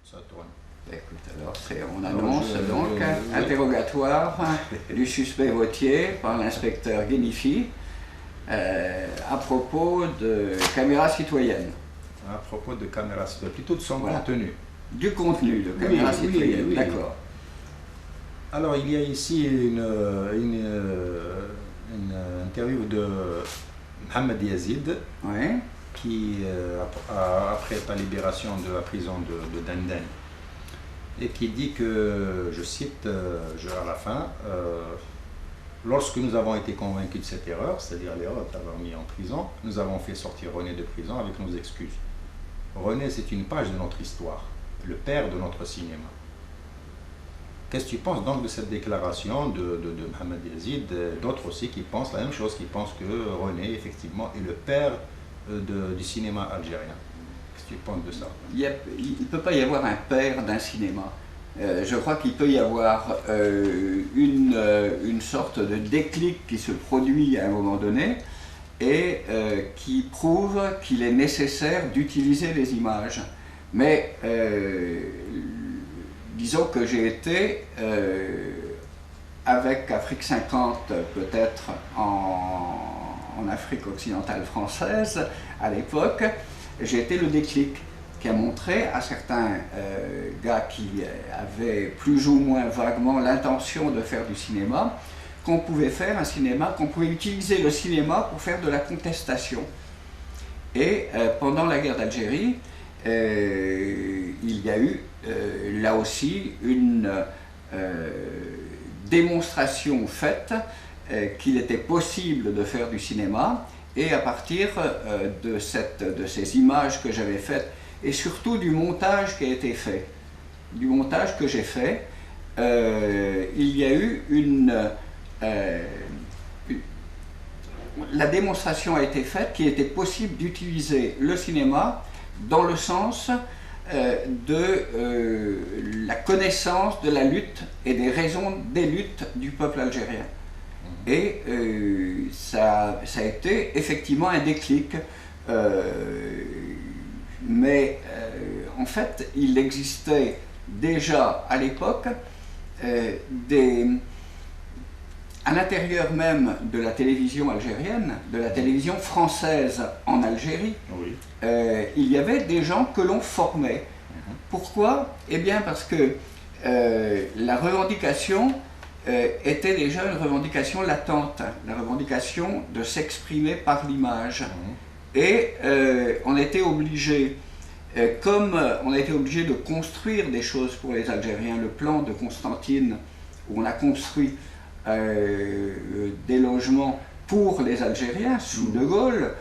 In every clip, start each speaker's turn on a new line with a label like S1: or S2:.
S1: Ça tourne.
S2: Écoute, alors on annonce donc interrogatoire du suspect Vautier par l'inspecteur Guénifi à propos de caméras citoyennes.
S1: À propos de caméras citoyennes, plutôt de son contenu.
S2: Du contenu de caméras citoyennes, d'accord.
S1: Alors il y a ici une interview de Mohamed Yazid, qui, après la libération de la prison de Denden, et qui dit que, je cite à la fin, lorsque nous avons été convaincus de cette erreur, c'est-à-dire l'erreur d'avoir mis en prison, nous avons fait sortir René de prison avec nos excuses. René, c'est une page de notre histoire, le père de notre cinéma. Qu'est-ce que tu penses donc de cette déclaration de Mohamed Yazid, d'autres aussi qui pensent la même chose, qui pensent que René, effectivement, est le père du cinéma algérien? Qu'est-ce que tu penses de ça?
S2: Il ne peut pas y avoir un père d'un cinéma. Je crois qu'il peut y avoir une sorte de déclic qui se produit à un moment donné et qui prouve qu'il est nécessaire d'utiliser les images. Mais disons que j'ai été, avec Afrique 50 peut-être en Afrique occidentale française à l'époque, j'ai été le déclic qui a montré à certains gars qui avaient plus ou moins vaguement l'intention de faire du cinéma qu'on pouvait faire un cinéma, qu'on pouvait utiliser le cinéma pour faire de la contestation. Et pendant la guerre d'Algérie, il y a eu là aussi une démonstration faite qu'il était possible de faire du cinéma, et à partir de ces images que j'avais faites et surtout du montage qui a été fait, du montage que j'ai fait, il y a eu la démonstration a été faite qu'il était possible d'utiliser le cinéma dans le sens de la connaissance de la lutte et des raisons des luttes du peuple algérien. Et ça a été effectivement un déclic, mais en fait il existait déjà à l'époque à l'intérieur même de la télévision algérienne, de la télévision française en Algérie, il y avait des gens que l'on formait. Pourquoi? Eh bien parce que la revendication était déjà une revendication latente, la revendication de s'exprimer par l'image. Et on était obligé, comme on a été obligé de construire des choses pour les Algériens, le plan de Constantine, où on a construit des logements pour les Algériens sous De Gaulle,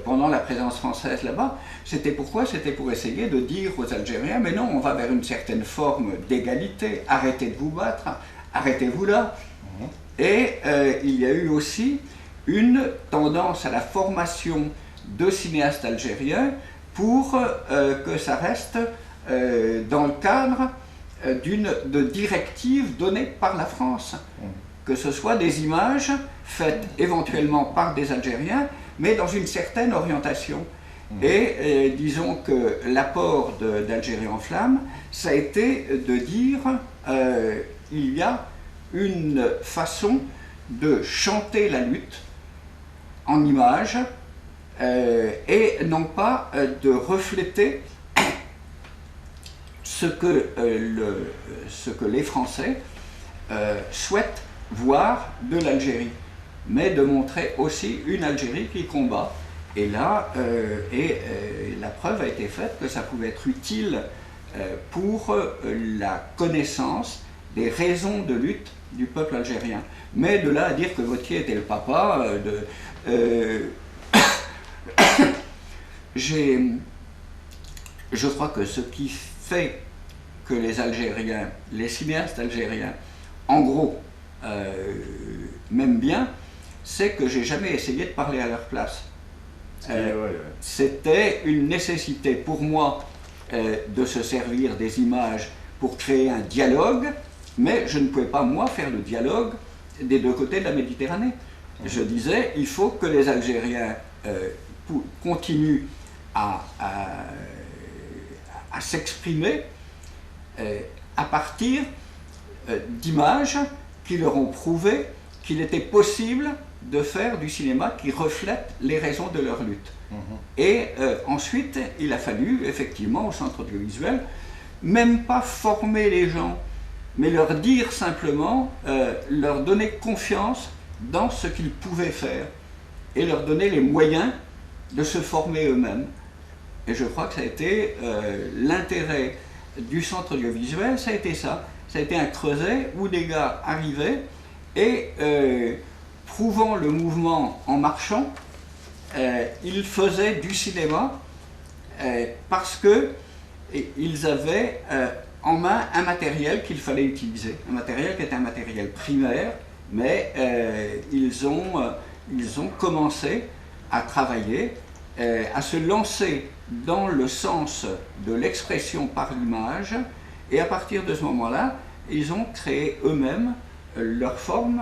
S2: pendant la présence française là-bas, c'était pourquoi? C'était pour essayer de dire aux Algériens, mais non, on va vers une certaine forme d'égalité, arrêtez de vous battre, arrêtez-vous là. Et il y a eu aussi une tendance à la formation de cinéastes algériens pour que ça reste dans le cadre de directives données par la France. Que ce soit des images faites éventuellement par des Algériens, mais dans une certaine orientation. Et disons que l'apport d'Algérie en flammes, ça a été de dire il y a une façon de chanter la lutte en images et non pas de refléter ce que les Français souhaitent voir de l'Algérie, mais de montrer aussi une Algérie qui combat. Et là, la preuve a été faite que ça pouvait être utile pour la connaissance des raisons de lutte du peuple algérien. Mais de là à dire que Vautier était le papa, je crois que ce qui fait que les Algériens, les cinéastes algériens, en gros, m'aiment bien, c'est que j'ai jamais essayé de parler à leur place. C'était une nécessité pour moi de se servir des images pour créer un dialogue, mais je ne pouvais pas moi faire le dialogue des deux côtés de la Méditerranée. Je disais, il faut que les Algériens continuent à s'exprimer à partir d'images qui leur ont prouvé qu'il était possible de faire du cinéma qui reflète les raisons de leur lutte. Et ensuite, il a fallu, effectivement, au centre audiovisuel, même pas former les gens, mais leur dire simplement, leur donner confiance dans ce qu'ils pouvaient faire, et leur donner les moyens de se former eux-mêmes. Et je crois que ça a été l'intérêt du centre audiovisuel, ça a été ça. Ça a été un creuset où des gars arrivaient et, prouvant le mouvement en marchant, ils faisaient du cinéma parce qu'ils avaient en main un matériel qu'il fallait utiliser. Un matériel qui était un matériel primaire, mais ils ont commencé à travailler, à se lancer dans le sens de l'expression par l'image, et à partir de ce moment-là, ils ont créé eux-mêmes leur forme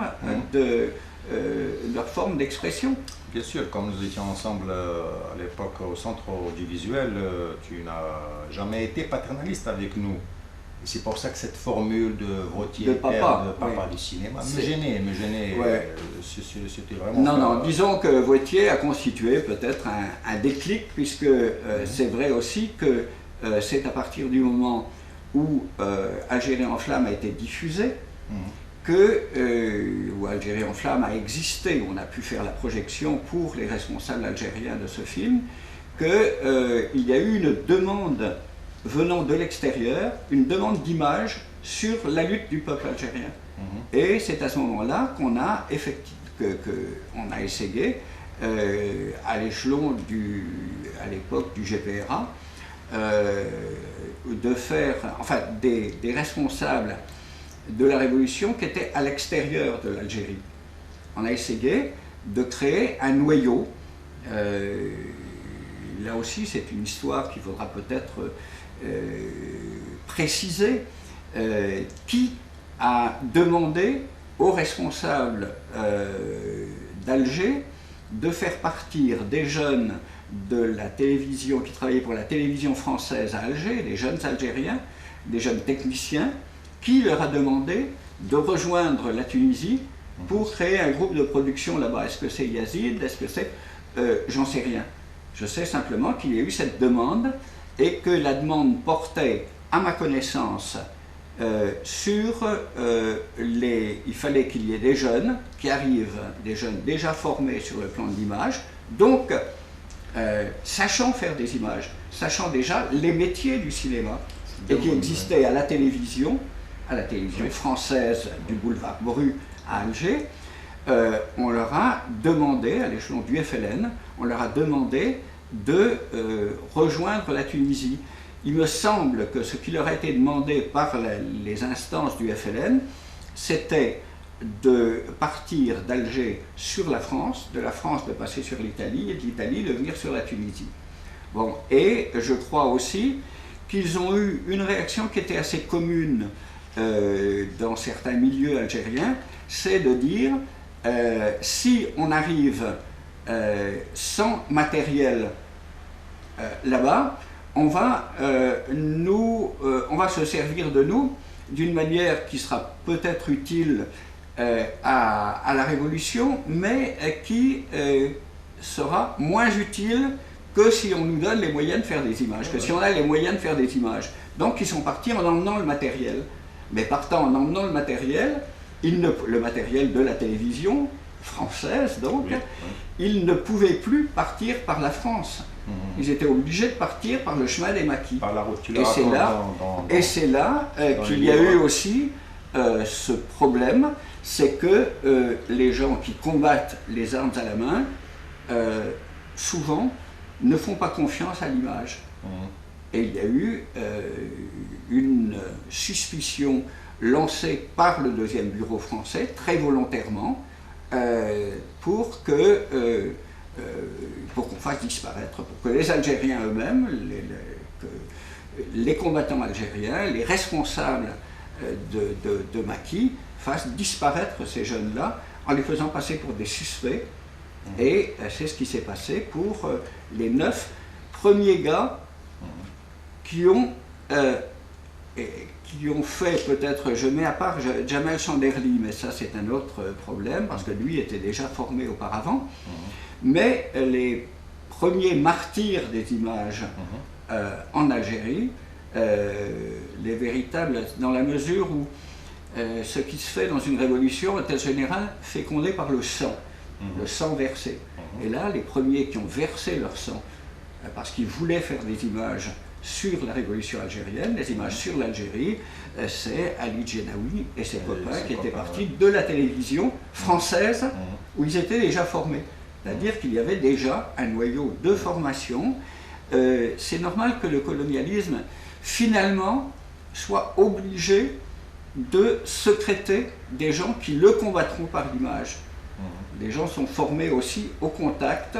S2: d'expression.
S1: Bien sûr, comme nous étions ensemble à l'époque au centre audiovisuel, tu n'as jamais été paternaliste avec nous. Et c'est pour ça que cette formule de Vautier,
S2: de papa
S1: du cinéma, me gênait.
S2: Ouais.
S1: C'était vraiment...
S2: Non, disons que Vautier a constitué peut-être un déclic, puisque c'est vrai aussi que c'est à partir du moment où Algérie en flammes a été diffusé, où Algérie en flammes a existé, on a pu faire la projection pour les responsables algériens de ce film, qu'il y a eu une demande venant de l'extérieur, une demande d'image sur la lutte du peuple algérien. Et c'est à ce moment-là qu'on a, essayé, à l'échelon à l'époque du GPRA, de faire, enfin, des responsables de la révolution qui étaient à l'extérieur de l'Algérie. On a essayé de créer un noyau. Là aussi, c'est une histoire qu'il faudra peut-être préciser, qui a demandé aux responsables d'Alger de faire partir des jeunes de la télévision, qui travaillaient pour la télévision française à Alger, des jeunes Algériens, des jeunes techniciens, qui leur a demandé de rejoindre la Tunisie pour créer un groupe de production là-bas. Est-ce que c'est Yazid? Est-ce que c'est... j'en sais rien. Je sais simplement qu'il y a eu cette demande et que la demande portait, à ma connaissance, sur il fallait qu'il y ait des jeunes qui arrivent, des jeunes déjà formés sur le plan de l'image, donc sachant faire des images, sachant déjà les métiers du cinéma, et qui existaient à la télévision française du boulevard Bru à Alger. On leur a demandé, à l'échelon du FLN, on leur a demandé de rejoindre la Tunisie. Il me semble que ce qui leur a été demandé par les instances du FLN, c'était de partir d'Alger sur la France, de la France de passer sur l'Italie, et de l'Italie de venir sur la Tunisie. Bon, et je crois aussi qu'ils ont eu une réaction qui était assez commune dans certains milieux algériens, c'est de dire si on arrive sans matériel là-bas, on va se servir de nous d'une manière qui sera peut-être utile à la Révolution, mais qui sera moins utile que si on nous donne les moyens de faire des images, que si on a les moyens de faire des images. Donc ils sont partis en emmenant le matériel. Mais partant en emmenant le matériel de la télévision française, donc, ils ne pouvaient plus partir par la France. Ils étaient obligés de partir par le chemin des maquis.
S1: Par la route.
S2: Et c'est là qu'il y a eu aussi ce problème, c'est que les gens qui combattent les armes à la main, souvent, ne font pas confiance à l'image. Et il y a eu une suspicion lancée par le deuxième bureau français, très volontairement, pour qu'on fasse disparaître, pour que les Algériens eux-mêmes, les combattants algériens, les responsables de maquis, fassent disparaître ces jeunes-là en les faisant passer pour des suspects. Et c'est ce qui s'est passé pour les 9 premiers gars qui qui ont fait peut-être, je mets à part Jamel Chanderly, mais ça c'est un autre problème, parce que lui était déjà formé auparavant, mais les premiers martyrs des images en Algérie, les véritables, dans la mesure où ce qui se fait dans une révolution est en général fécondé par le sang versé. Et là, les premiers qui ont versé leur sang, parce qu'ils voulaient faire des images sur la révolution algérienne, des images sur l'Algérie, c'est Ali Djenaoui et ses copains qui étaient partis de la télévision française où ils étaient déjà formés. C'est-à-dire qu'il y avait déjà un noyau de formation. C'est normal que le colonialisme, finalement, soit obligé de secréter des gens qui le combattront par l'image. Les gens sont formés aussi au contact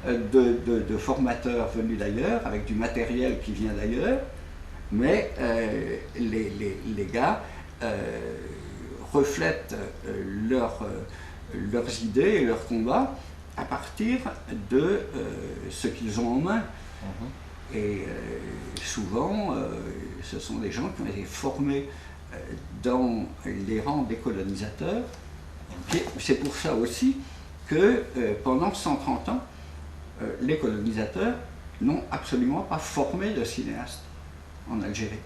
S2: de formateurs venus d'ailleurs, avec du matériel qui vient d'ailleurs, mais les gars reflètent leurs idées et leurs combats à partir de ce qu'ils ont en main. Et souvent, ce sont des gens qui ont été formés dans les rangs des colonisateurs. C'est pour ça aussi que pendant 130 ans, les colonisateurs n'ont absolument pas formé de cinéastes en Algérie.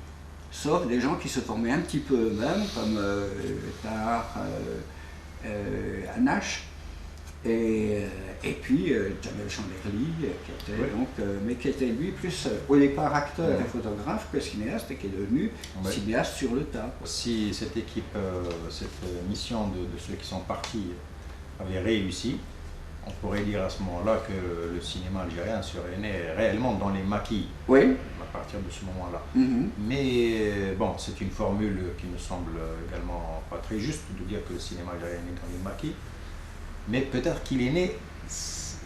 S2: Sauf des gens qui se formaient un petit peu eux-mêmes, comme Tahar Anache, et puis Jamel Chanderly, qui était donc, mais qui était lui plus au départ acteur et photographe que cinéaste, et qui est devenu cinéaste sur le tas.
S1: Si cette équipe, cette mission de ceux qui sont partis avait réussi, on pourrait dire à ce moment-là que le cinéma algérien serait né réellement dans les maquis à partir de ce moment-là. Mais bon, c'est une formule qui me semble également pas très juste de dire que le cinéma algérien est né dans les maquis. Mais peut-être qu'il est né,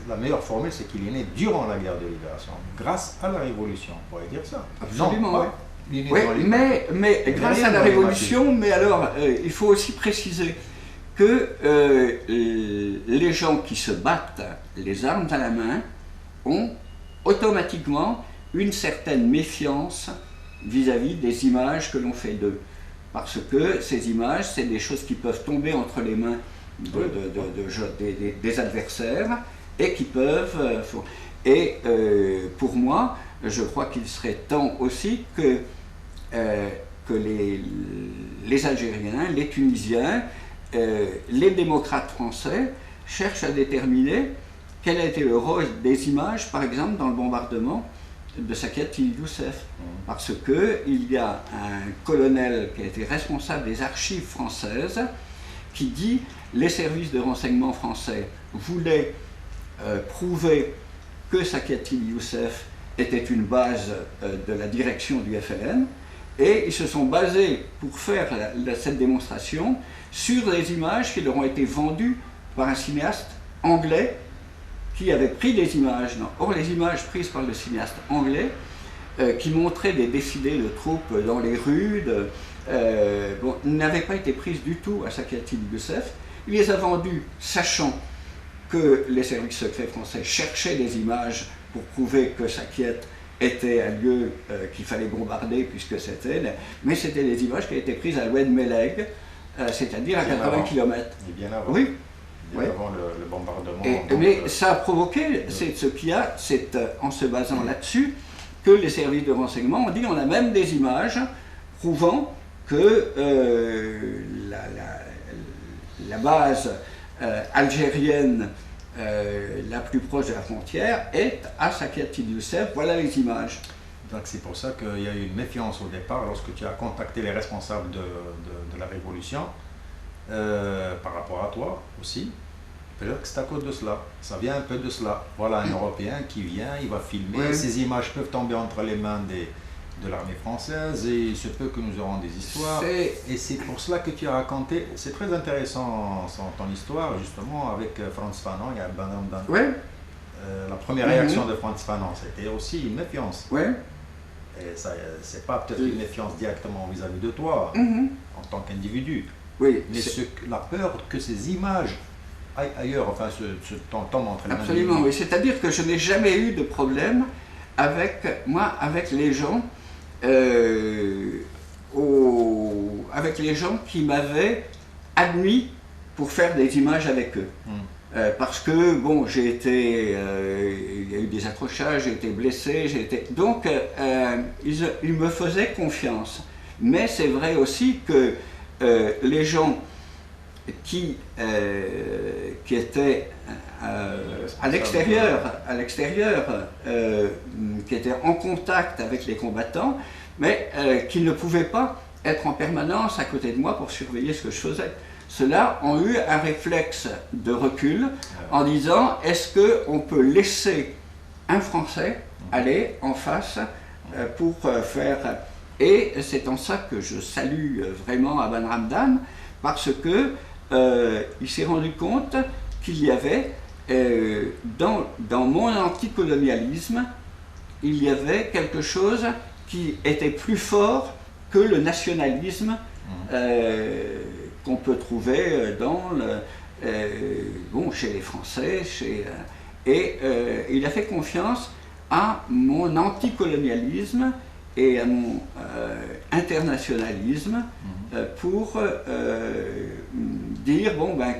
S1: la meilleure formule, c'est qu'il est né durant la guerre de libération, grâce à la Révolution, on pourrait dire ça.
S2: Absolument, oui. Mais grâce à la Révolution, mais alors, il faut aussi préciser que les gens qui se battent les armes à la main ont automatiquement une certaine méfiance vis-à-vis des images que l'on fait d'eux. Parce que ces images, c'est des choses qui peuvent tomber entre les mains des adversaires et qui peuvent... pour moi, je crois qu'il serait temps aussi que les Algériens, les Tunisiens, les démocrates français cherchent à déterminer quel a été le rôle des images, par exemple, dans le bombardement de Sakiet Youssef. Parce qu'il y a un colonel qui a été responsable des archives françaises qui dit les services de renseignement français voulaient prouver que Sakiet Youssef était une base de la direction du FLN, et ils se sont basés pour faire cette démonstration sur les images qui leur ont été vendues par un cinéaste anglais qui avait pris des images. Or, les images prises par le cinéaste anglais qui montraient des défilés de troupes dans les rues, n'avaient pas été prises du tout à Sakiet Youssef. Il les a vendues sachant que les services secrets français cherchaient des images pour prouver que Sakiet était un lieu qu'il fallait bombarder puisque c'était, mais c'était des images qui étaient prises à Oued Meleg, c'est-à-dire à 80 km.
S1: Et bien avant.
S2: Oui.
S1: Bien avant le bombardement.
S2: Mais ça a provoqué, c'est ce qu'il y a, c'est en se basant là-dessus que les services de renseignement ont dit on a même des images prouvant que la base algérienne la plus proche de la frontière est à Sakiet Youssef, voilà les images.
S1: Donc c'est pour ça qu'il y a eu une méfiance au départ lorsque tu as contacté les responsables de la Révolution par rapport à toi aussi. Peut-être que c'est à cause de cela, ça vient un peu de cela. Voilà un Européen qui vient, il va filmer, ces images peuvent tomber entre les mains de l'armée française et il se peut que nous aurons des histoires. Et c'est pour cela que tu as raconté, c'est très intéressant ton histoire justement avec Frantz Fanon et Abdel Hamdan. La première réaction de Frantz Fanon, c'était aussi une méfiance. Et ça, c'est pas peut-être une méfiance directement vis-à-vis de toi en tant qu'individu, mais la peur que ces images aillent ailleurs, enfin tombent entre les mains.
S2: Absolument, oui. C'est-à-dire que je n'ai jamais eu de problème avec les gens au avec les gens qui m'avaient admis pour faire des images avec eux. Parce que, bon, il y a eu des accrochages, j'ai été blessé, donc ils me faisaient confiance. Mais c'est vrai aussi que les gens qui étaient à l'extérieur, qui étaient en contact avec les combattants, mais qui ne pouvaient pas être en permanence à côté de moi pour surveiller ce que je faisais. Ceux-là ont eu un réflexe de recul en disant, est-ce qu'on peut laisser un Français aller en face pour faire... Et c'est en ça que je salue vraiment Aban Ramdane, parce que il s'est rendu compte qu'il y avait, dans mon anticolonialisme, il y avait quelque chose qui était plus fort que le nationalisme qu'on peut trouver chez les Français. Et il a fait confiance à mon anticolonialisme et à mon internationalisme pour dire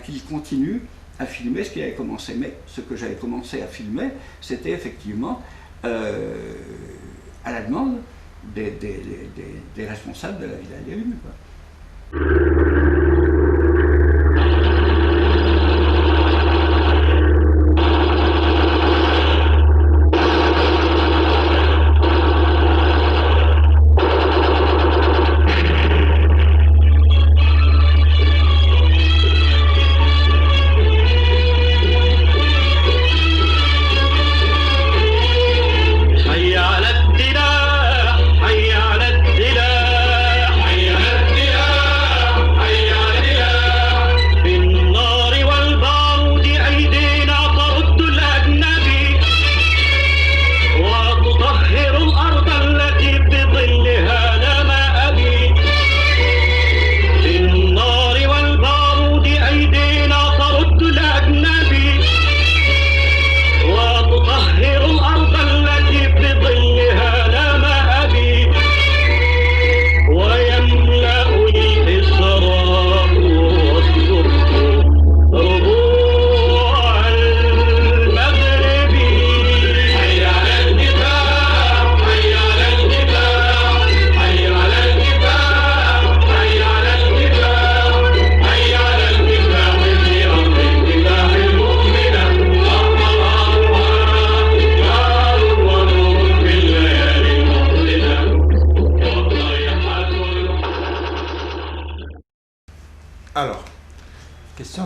S2: qu'il continue à filmer ce qu'il avait commencé. Mais ce que j'avais commencé à filmer, c'était effectivement à la demande des responsables de la Villa Lélume.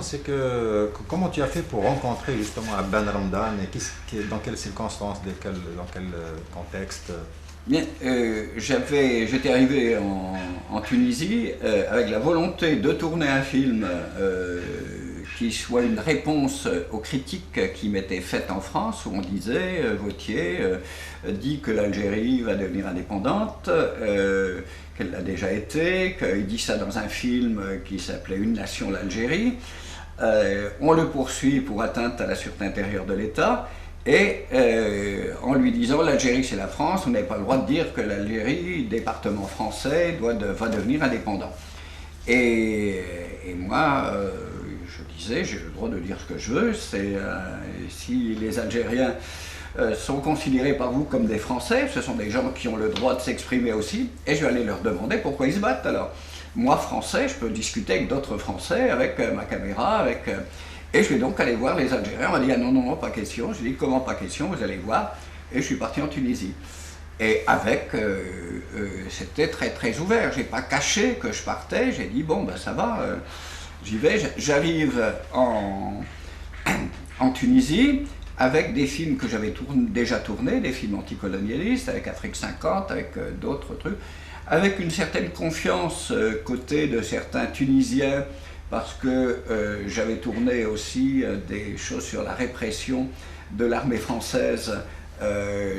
S1: C'est que comment tu as fait pour rencontrer justement Aban Ramdane et dans quelles circonstances, dans quel contexte?
S2: Bien, j'étais arrivé en Tunisie avec la volonté de tourner un film qui soit une réponse aux critiques qui m'étaient faites en France, où on disait Vauthier dit que l'Algérie va devenir indépendante, qu'elle l'a déjà été, qu'il dit ça dans un film qui s'appelait Une nation, l'Algérie. On le poursuit pour atteinte à la sûreté intérieure de l'État et en lui disant l'Algérie c'est la France, on n'avait pas le droit de dire que l'Algérie, département français, va devenir indépendant. Et moi, je disais, j'ai le droit de dire ce que je veux, si les Algériens sont considérés par vous comme des Français, ce sont des gens qui ont le droit de s'exprimer aussi, et je vais aller leur demander pourquoi ils se battent alors. Moi, Français, je peux discuter avec d'autres Français, avec ma caméra, et je vais donc aller voir les Algériens. On m'a dit, ah non, pas question. Je dis, comment pas question, vous allez voir. Et je suis parti en Tunisie. Et c'était très très ouvert. J'ai pas caché que je partais, j'ai dit, bon, ben ça va, j'y vais. J'arrive en Tunisie avec des films que j'avais déjà tournés, des films anticolonialistes, avec Afrique 50, avec d'autres trucs. Avec une certaine confiance côté de certains Tunisiens, parce que j'avais tourné aussi des choses sur la répression de l'armée française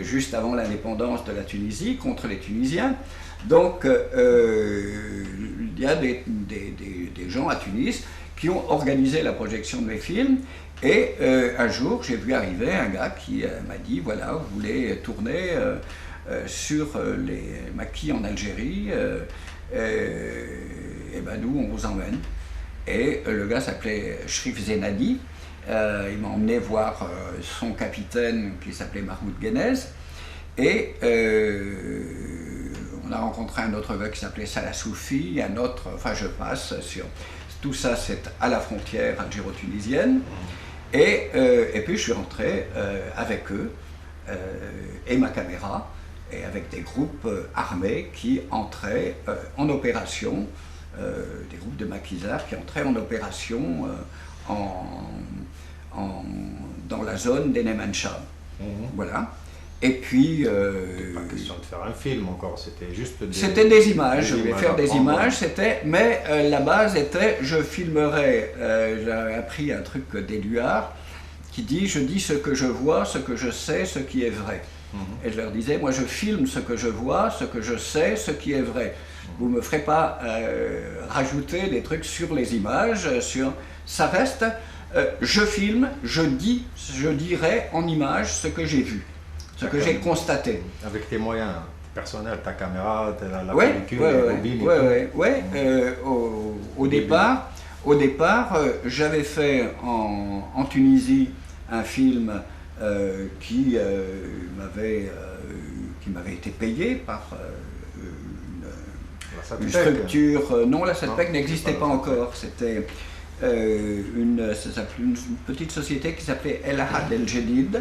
S2: juste avant l'indépendance de la Tunisie, contre les Tunisiens. Donc il y a des gens à Tunis qui ont organisé la projection de mes films, et un jour j'ai vu arriver un gars qui m'a dit, voilà, vous voulez tourner sur les maquis en Algérie, et ben nous, on vous emmène. Et le gars s'appelait Shrif Zenadi. Il m'a emmené voir son capitaine qui s'appelait Mahmoud Guénez. Et on a rencontré un autre gars qui s'appelait Salah Soufi, un autre, enfin je passe sur... Tout ça, c'est à la frontière algéro-tunisienne. Et puis je suis rentré avec eux et ma caméra, et avec des groupes armés qui entraient en opération, des groupes de maquisards qui entraient en opération dans la zone d'Enemancha. Voilà. Et puis...
S1: pas question de faire un film encore, c'était juste des...
S2: C'était des images, je voulais faire des images, mais la base était, je filmerais, j'avais appris un truc d'Éluard, qui dit, je dis ce que je vois, ce que je sais, ce qui est vrai. Et je leur disais, moi je filme ce que je vois, ce que je sais, ce qui est vrai. Vous ne me ferez pas rajouter des trucs sur les images, ça reste, je filme, je dirai en images ce que j'ai vu. Ce que j'ai constaté.
S1: Avec tes moyens personnels, ta caméra, la pellicule, les bobines.
S2: Au départ, j'avais fait en Tunisie un film qui m'avait été payé par une structure. Non, la SATPEC n'existait pas encore. C'était une petite société qui s'appelait El Ahad El Jadid.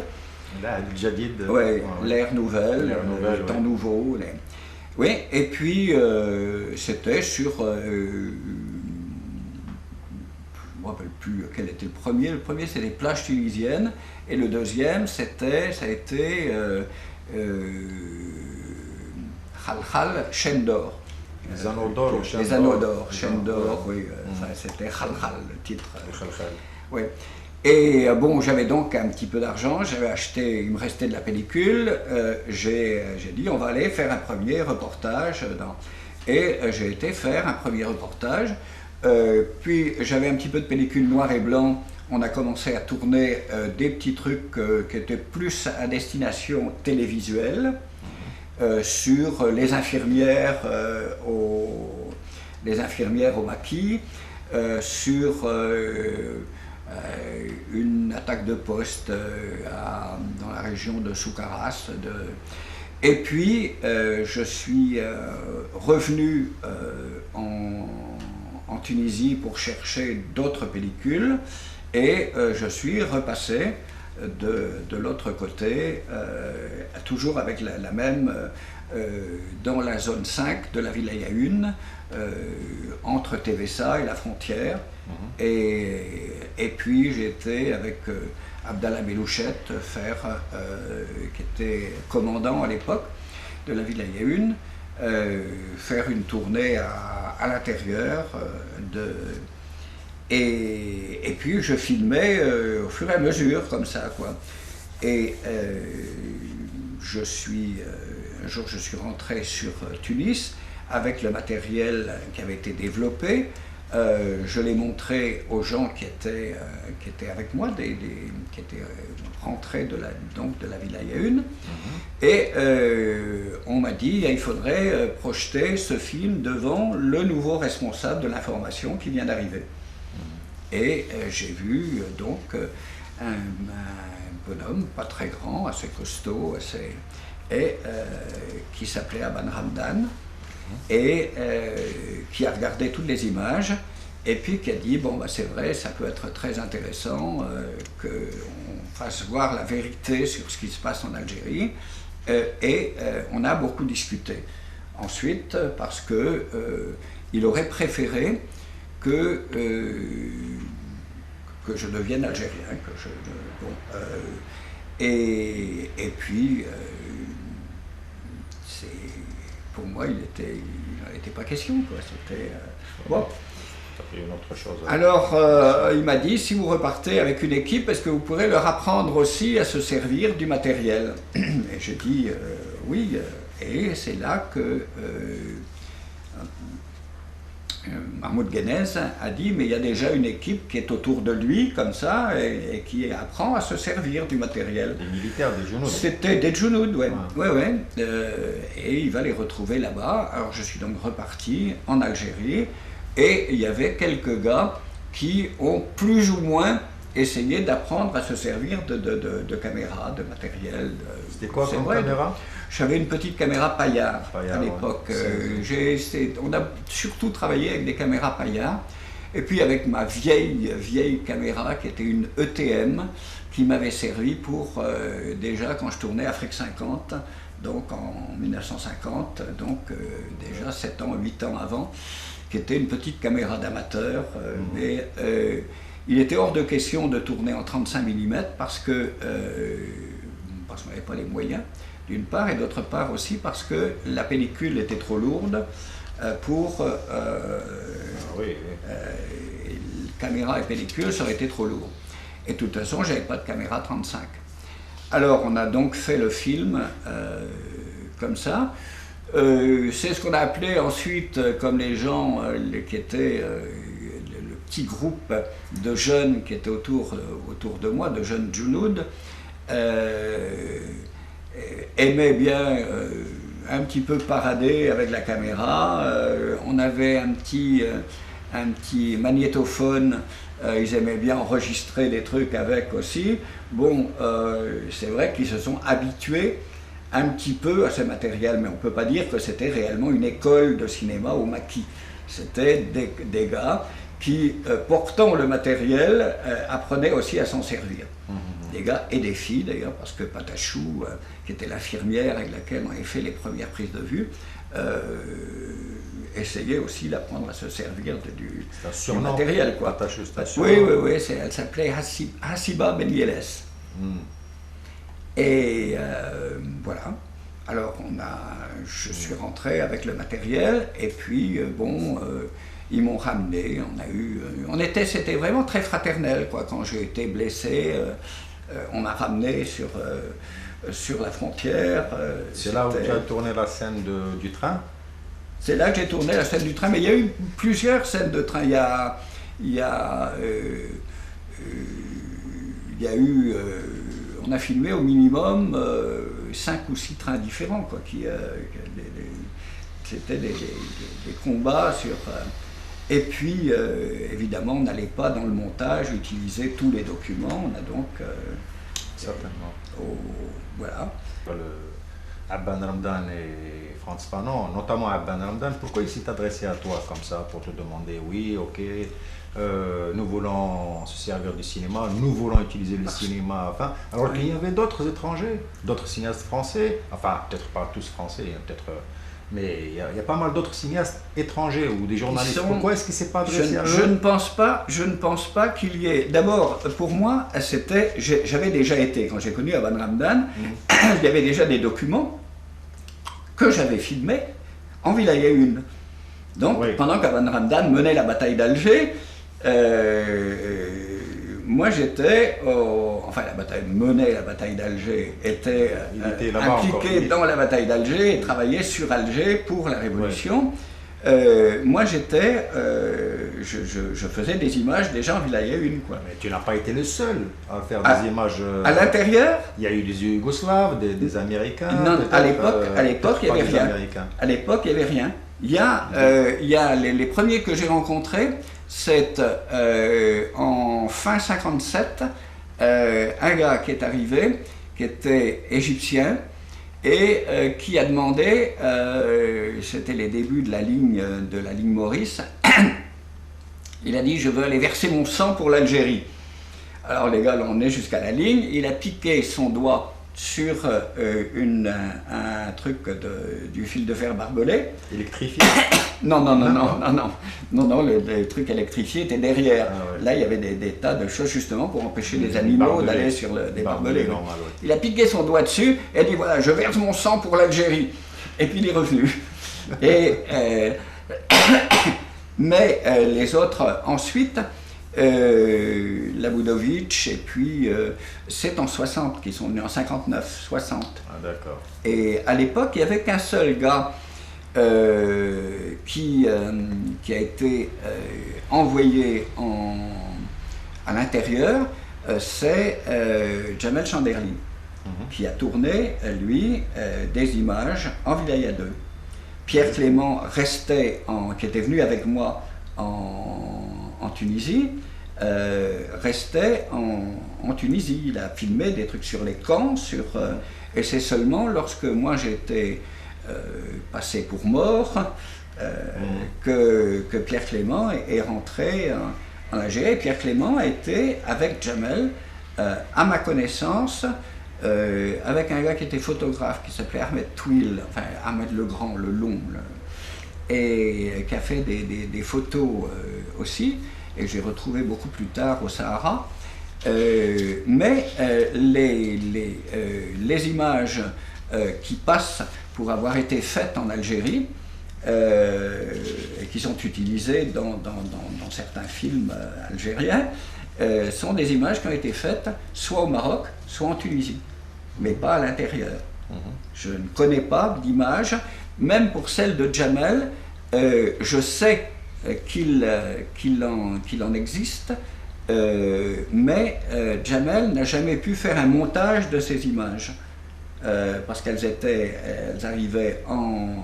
S2: L'ère nouvelle, le temps nouveau. Oui, et puis c'était sur... je ne me rappelle plus quel était le premier. Le premier, c'était les plages tunisiennes. Et le deuxième, ça a été Khalkhal, chaîne d'or.
S1: Les anneaux d'or.
S2: Les anneaux d'or, chaîne d'or, oui. C'était Khalkhal, le titre. Oui. Et bon, j'avais donc un petit peu d'argent, j'avais acheté, il me restait de la pellicule, j'ai dit on va aller faire un premier reportage, et j'ai été faire un premier reportage, puis j'avais un petit peu de pellicule noir et blanc, on a commencé à tourner des petits trucs qui étaient plus à destination télévisuelle, sur les infirmières au maquis, sur... une attaque de poste dans la région de Soukaras. Et puis je suis revenu en Tunisie pour chercher d'autres pellicules et je suis repassé de l'autre côté, toujours avec la même, dans la zone 5 de la Wilaya 1, entre Tévessa et la frontière. Et puis j'ai été avec Abdallah Belouchet, qui était commandant à l'époque de la Wilaya 1, faire une tournée à l'intérieur et puis je filmais au fur et à mesure comme ça, quoi. Et un jour je suis rentré sur Tunis avec le matériel qui avait été développé. Je l'ai montré aux gens qui étaient avec moi, qui étaient rentrés de la Wilaya 1. Et on m'a dit il faudrait projeter ce film devant le nouveau responsable de l'information qui vient d'arriver. Et j'ai vu donc un bonhomme, pas très grand, assez costaud, qui s'appelait Aban Ramdan, et qui a regardé toutes les images, et puis qui a dit, bon, bah, c'est vrai, ça peut être très intéressant qu'on fasse voir la vérité sur ce qui se passe en Algérie, et on a beaucoup discuté. Ensuite, parce que il aurait préféré que je devienne algérien, et puis pour moi il n'en était pas question, quoi. C'était bon.
S1: Une autre chose.
S2: Alors il m'a dit, si vous repartez avec une équipe, est-ce que vous pourrez leur apprendre aussi à se servir du matériel? Et j'ai dit oui, et c'est là que Mahmoud Guénez a dit, mais il y a déjà une équipe qui est autour de lui, comme ça, et qui apprend à se servir du matériel.
S1: Des militaires, des Junouds.
S2: C'était des Junouds, ouais. Et il va les retrouver là-bas. Alors je suis donc reparti en Algérie, Et il y avait quelques gars qui ont plus ou moins essayé d'apprendre à se servir de caméras, de matériel.
S1: C'était quoi comme caméra?
S2: J'avais une petite caméra Payard à l'époque. Ouais. On a surtout travaillé avec des caméras Payard. Et puis avec ma vieille caméra qui était une ETM qui m'avait servi pour déjà quand je tournais Afrique 50, donc en 1950, donc déjà 7 ans, 8 ans avant, qui était une petite caméra d'amateur. Mais il était hors de question de tourner en 35 mm parce qu'on n'avait pas les moyens, d'une part, et d'autre part aussi parce que la pellicule était trop lourde pour... caméra et pellicule, ça aurait été trop lourd. Et de toute façon, j'avais pas de caméra 35. Alors, on a donc fait le film comme ça. C'est ce qu'on a appelé ensuite, comme les gens qui étaient... le petit groupe de jeunes qui étaient autour de moi, de jeunes Junoud, aimaient bien un petit peu parader avec la caméra. On avait un petit magnétophone, ils aimaient bien enregistrer des trucs avec aussi. Bon, c'est vrai qu'ils se sont habitués un petit peu à ce matériel, mais on ne peut pas dire que c'était réellement une école de cinéma au maquis. C'était des gars qui, portant le matériel, apprenaient aussi à s'en servir. Des gars et des filles d'ailleurs, parce que Patachou, qui était l'infirmière avec laquelle on avait fait les premières prises de vue, essayait aussi d'apprendre à se servir du matériel. Quoi.
S1: Patachou,
S2: oui, elle s'appelait Hassiba Benyeles. Et voilà. Alors je suis rentré avec le matériel et puis ils m'ont ramené. C'était vraiment très fraternel quoi. Quand j'ai été blessé, on m'a ramené sur la frontière.
S1: C'est là où tu as tourné la scène du train?
S2: C'est là que j'ai tourné la scène du train, mais il y a eu plusieurs scènes de train. Il y a eu on a filmé au minimum 5 ou 6 trains différents, quoi, c'était des combats sur... et puis, évidemment, on n'allait pas dans le montage utiliser tous les documents, on a donc...
S1: certainement.
S2: Voilà.
S1: Abban Ramdan et Frantz Fanon, notamment Abban Ramdan, pourquoi il s'est adressé à toi comme ça pour te demander, oui, ok, nous voulons se servir du cinéma, nous voulons utiliser le cinéma, enfin, alors qu'il y avait d'autres étrangers, d'autres cinéastes français, enfin, peut-être pas tous français, peut-être, mais il y a pas mal d'autres cinéastes étrangers ou des journalistes. Pourquoi est-ce qu'il ne s'est pas adressé à eux?
S2: Je ne pense pas qu'il y ait... D'abord, pour moi, j'avais déjà été, quand j'ai connu Abban Ramdan, il y avait déjà des documents que j'avais filmés en Wilaya 1. Donc, pendant qu'Abban Ramdan menait la bataille d'Alger, moi j'étais, menait la bataille d'Alger, était impliqué dans la bataille d'Alger et travaillait sur Alger pour la Révolution. Moi j'étais, je faisais des images déjà en Wilaya 1. Quoi.
S1: Mais tu n'as pas été le seul à faire des images...
S2: À l'intérieur?
S1: Il y a eu des Yougoslaves, des Américains...
S2: Non, à l'époque il n'y avait rien. À l'époque il n'y avait rien. Il y a les premiers que j'ai rencontrés, c'est en fin 57, un gars qui est arrivé, qui était égyptien, et qui a demandé, c'était les débuts de la ligne Maurice, il a dit « je veux aller verser mon sang pour l'Algérie ». Alors les gars l'ont emmené jusqu'à la ligne, il a piqué son doigt sur un truc du fil de fer barbelé.
S1: Électrifié?
S2: Non, le truc électrifié était derrière. Ah, ouais. Là, il y avait des tas de choses justement pour empêcher les animaux d'aller sur des barbelés. Normal, ouais. Il a piqué son doigt dessus et a dit voilà, je verse mon sang pour l'Algérie. Et puis il est revenu. Mais les autres ensuite, Labudovitch, et puis c'est en 60 qu'ils sont venus, en 59, 60.
S1: Ah, d'accord.
S2: Et à l'époque, il n'y avait qu'un seul gars qui a été envoyé à l'intérieur, c'est Jamel Chanderli, qui a tourné, lui, des images en Wilaya 2. Pierre Clément restait, qui était venu avec moi en Tunisie, restait en Tunisie. Il a filmé des trucs sur les camps, et c'est seulement lorsque moi j'étais passé pour mort que Pierre Clément est rentré en Algérie. Pierre Clément a été avec Jamel, à ma connaissance, avec un gars qui était photographe qui s'appelait Ahmed Touil, enfin Ahmed le Grand, le long, et qui a fait des photos aussi, et j'ai retrouvé beaucoup plus tard au Sahara. Mais les images qui passent pour avoir été faites en Algérie, et qui sont utilisées dans certains films algériens, sont des images qui ont été faites soit au Maroc, soit en Tunisie, mais pas à l'intérieur. Je ne connais pas d'images, même pour celle de Jamel, je sais qu'il en existe, mais Jamel n'a jamais pu faire un montage de ces images, parce qu'elles arrivaient en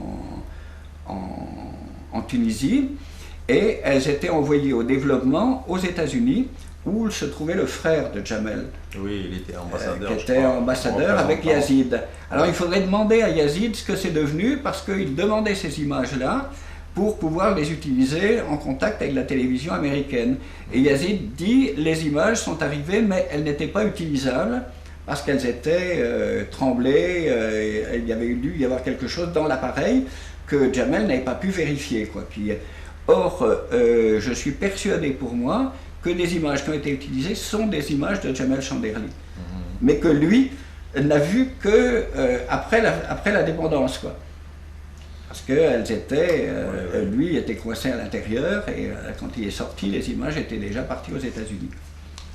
S2: Tunisie, et elles étaient envoyées au développement aux États-Unis, où se trouvait le frère de Jamel.
S1: Oui, il était ambassadeur.
S2: Qui était ambassadeur avec Yazid. Alors il faudrait demander à Yazid ce que c'est devenu, parce qu'il demandait ces images-là pour pouvoir les utiliser en contact avec la télévision américaine. Et Yazid dit, les images sont arrivées, mais elles n'étaient pas utilisables, parce qu'elles étaient tremblées, il y avait dû y avoir quelque chose dans l'appareil que Jamel n'avait pas pu vérifier, quoi. Puis, or, je suis persuadé pour moi que les images qui ont été utilisées sont des images de Jamel Chanderly, mais que lui n'a vu que après la dépendance, quoi. Parce qu'elles étaient, lui était coincé à l'intérieur, et quand il est sorti, les images étaient déjà parties aux États-Unis.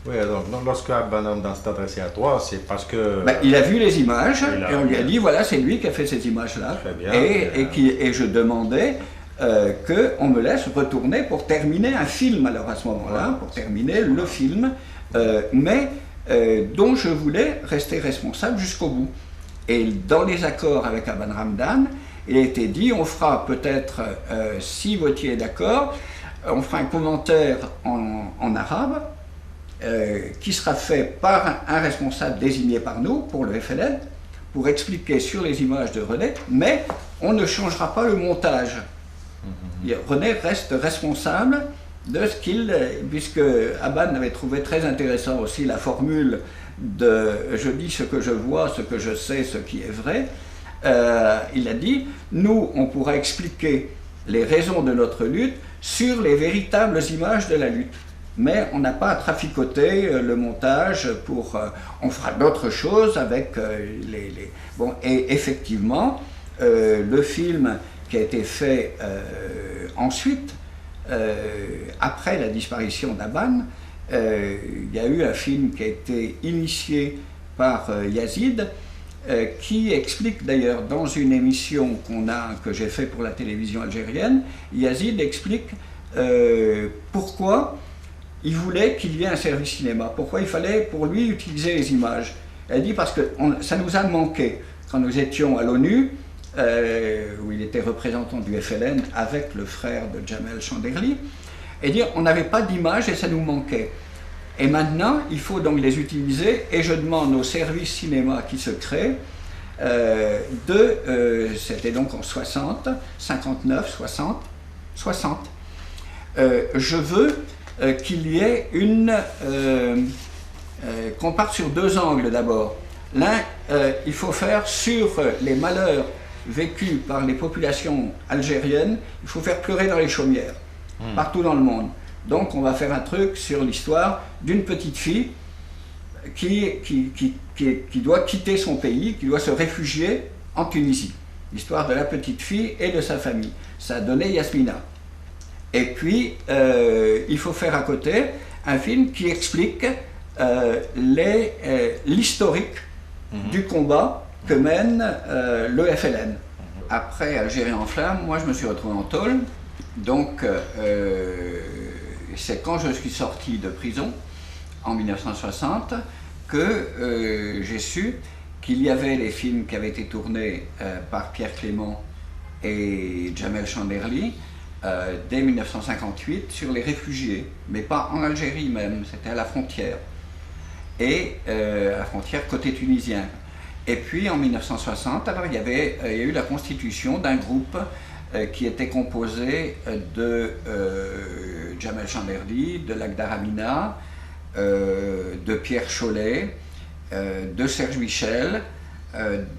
S1: Oui, donc lorsque Abban s'est adressé à toi, c'est parce que...
S2: Ben, il a vu les images, et on lui a dit, voilà, c'est lui qui a fait ces images-là. Et je demandais qu'on me laisse retourner pour terminer un film, alors à ce moment-là, pour terminer le film, mais dont je voulais rester responsable jusqu'au bout. Et dans les accords avec Abban Ramdane, il a été dit, on fera peut-être, si Vautier est d'accord, on fera un commentaire en arabe, qui sera fait par un responsable désigné par nous, pour le FLN, pour expliquer sur les images de René, mais on ne changera pas le montage. René reste responsable de ce qu'il... Puisque Abban avait trouvé très intéressant aussi la formule de « je dis ce que je vois, ce que je sais, ce qui est vrai », il a dit « nous, on pourra expliquer les raisons de notre lutte sur les véritables images de la lutte. » Mais on n'a pas à traficoter le montage pour... on fera d'autres choses avec Bon, et effectivement, le film qui a été fait ensuite, après la disparition d'Abban, il y a eu un film qui a été initié par Yazid, qui explique d'ailleurs dans une émission que j'ai fait pour la télévision algérienne, Yazid explique pourquoi il voulait qu'il y ait un service cinéma, pourquoi il fallait pour lui utiliser les images. Elle dit parce que ça nous a manqué. Quand nous étions à l'ONU, où il était représentant du FLN avec le frère de Jamel Chanderly, et dire on n'avait pas d'images et ça nous manquait. Et maintenant, il faut donc les utiliser, et je demande au service cinéma qui se crée, c'était donc en 60, 59, 60, je veux qu'il y ait qu'on parte sur deux angles d'abord. L'un, il faut faire sur les malheurs vécus par les populations algériennes, il faut faire pleurer dans les chaumières, partout dans le monde. Donc on va faire un truc sur l'histoire d'une petite fille qui doit quitter son pays, qui doit se réfugier en Tunisie. L'histoire de la petite fille et de sa famille. Ça a donné Yasmina. Et puis, il faut faire à côté un film qui explique l'historique du combat que mène le FLN. Après Algérie en flammes, moi je me suis retrouvé en tôle. Donc, c'est quand je suis sorti de prison, en 1960, que j'ai su qu'il y avait les films qui avaient été tournés par Pierre Clément et Jamel Chanderly, dès 1958 sur les réfugiés, mais pas en Algérie même, c'était à la frontière, et à la frontière côté tunisien. Et puis en 1960, alors il y a eu la constitution d'un groupe qui était composé de Jamel Chamberlain, de Lakhdar Amina, de Pierre Chollet, de Serge Michel,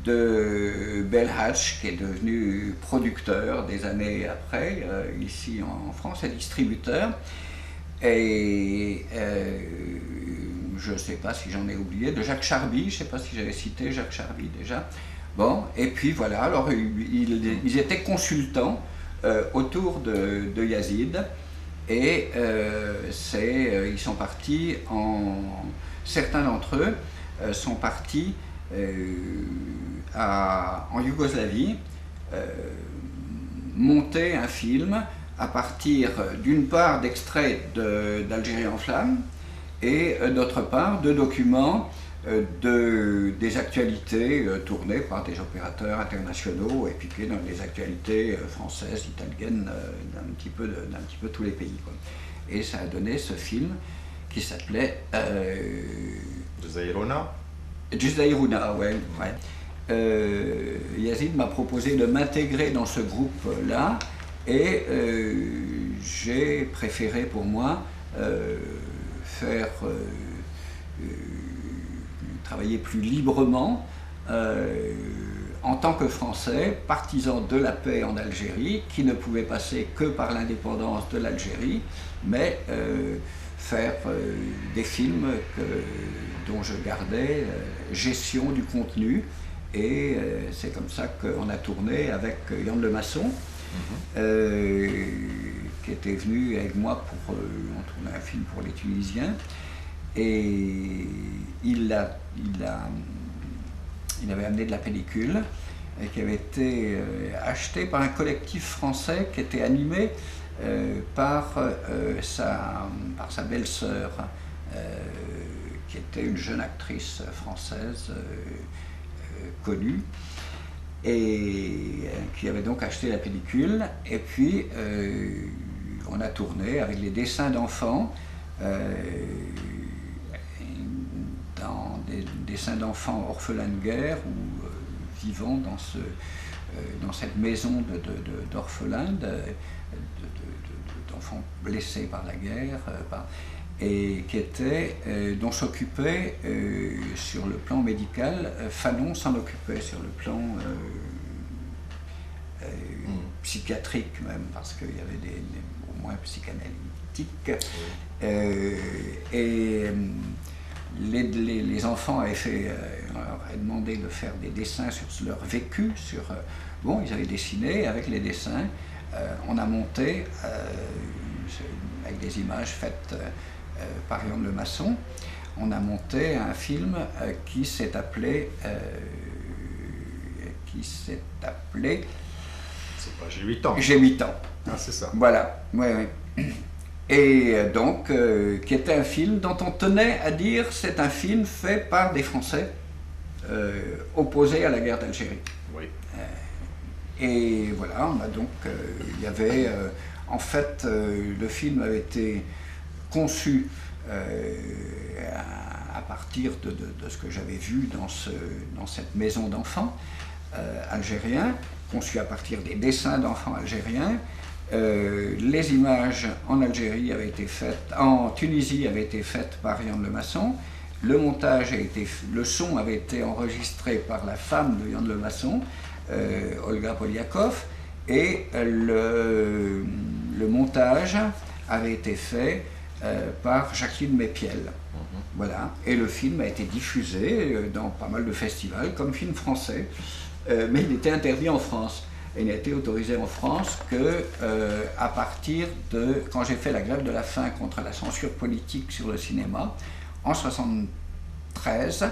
S2: de Belhadj, qui est devenu producteur des années après, ici en France, et distributeur. Et je ne sais pas si j'en ai oublié, de Jacques Charby, je ne sais pas si j'avais cité Jacques Charby déjà. Bon, et puis voilà, alors ils étaient consultants autour de Yazid, et ils sont partis certains d'entre eux sont partis en Yougoslavie monter un film à partir d'une part d'extraits d'Algérie en flammes et d'autre part de documents des actualités tournées par des opérateurs internationaux et piquées dans les actualités françaises, italiennes, d'un petit peu tous les pays, quoi. Et ça a donné ce film qui s'appelait Juzairuna, ouais. Yazid m'a proposé de m'intégrer dans ce groupe-là, et j'ai préféré pour moi travailler plus librement en tant que Français, partisan de la paix en Algérie, qui ne pouvait passer que par l'indépendance de l'Algérie, mais faire des films dont je gardais gestion du contenu, et c'est comme ça qu'on a tourné avec Yann Lemasson, qui était venu avec moi pour on tournait un film pour les Tunisiens, et il avait amené de la pellicule et qui avait été achetée par un collectif français qui était animé par sa belle-sœur, qui était une jeune actrice française connue, et qui avait donc acheté la pellicule. Et puis on a tourné avec les dessins d'enfants, dans des dessins d'enfants orphelins de guerre ou vivant dans cette maison d'orphelins, d'enfants blessés par la guerre, et dont s'occupait sur le plan médical, Fanon s'en occupait sur le plan psychiatrique même, parce qu'il y avait au moins psychanalytiques. Et les enfants avaient demandé de faire des dessins sur leur vécu, ils avaient dessiné avec les dessins. On a monté avec des images faites par Yann Lemasson, on a monté un film qui s'est appelé
S1: c'est pas J'ai 8 ans.
S2: J'ai 8 ans.
S1: Ah, c'est ça.
S2: Voilà, ouais. Et donc, qui était un film dont on tenait à dire c'est un film fait par des Français opposés à la guerre d'Algérie.
S1: Oui.
S2: Et voilà, on a donc, il y avait, en fait, le film avait été conçu à partir de ce que j'avais vu dans cette maison d'enfants algériens, conçu à partir des dessins d'enfants algériens. Les images en Algérie avaient été faites, en Tunisie avaient été faites par Yann Lemasson. Le montage le son avait été enregistré par la femme de Yann Lemasson, Olga Poliakov, et le montage avait été fait par Jacqueline Mépiel. Voilà. Et le film a été diffusé dans pas mal de festivals comme film français, mais il était interdit en France. Et il n'a été autorisé en France que à partir quand j'ai fait la grève de la faim contre la censure politique sur le cinéma, en 1973,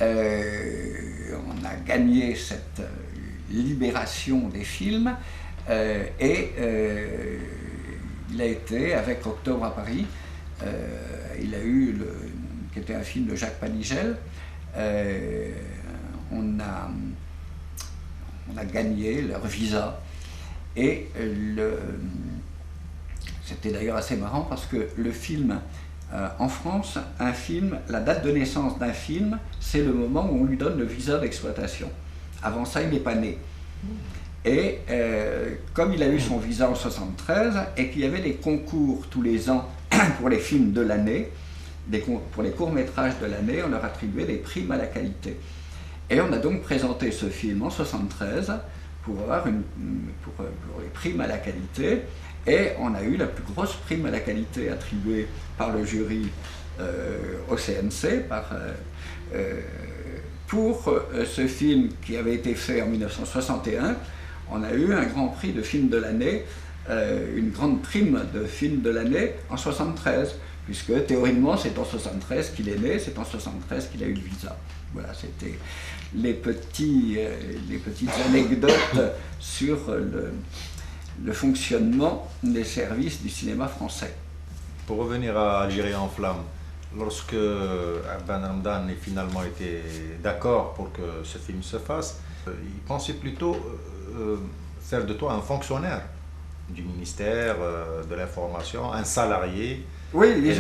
S2: on a gagné cette libération des films, et il a été, avec Octobre à Paris, il a eu, qui était un film de Jacques Panigel, on a gagné leur visa, et C'était d'ailleurs assez marrant parce que le film, en France, un film, la date de naissance d'un film, c'est le moment où on lui donne le visa d'exploitation. Avant ça, il n'est pas né. Et comme il a eu son visa en 73 et qu'il y avait des concours tous les ans pour les films de l'année, pour les courts-métrages de l'année, on leur attribuait des primes à la qualité. Et on a donc présenté ce film en 73 pour avoir pour les primes à la qualité. Et on a eu la plus grosse prime à la qualité attribuée par le jury au CNC pour ce film qui avait été fait en 1961. On a eu un grand prix de film de l'année, une grande prime de film de l'année en 73, puisque théoriquement c'est en 73 qu'il est né, c'est en 73 qu'il a eu le visa. Voilà, c'était les petites anecdotes sur le fonctionnement des services du cinéma français.
S1: Pour revenir à Algérie en flammes, lorsque Ben Ramdan a finalement été d'accord pour que ce film se fasse, il pensait plutôt faire de toi un fonctionnaire du ministère de l'information, un salarié.
S2: Oui,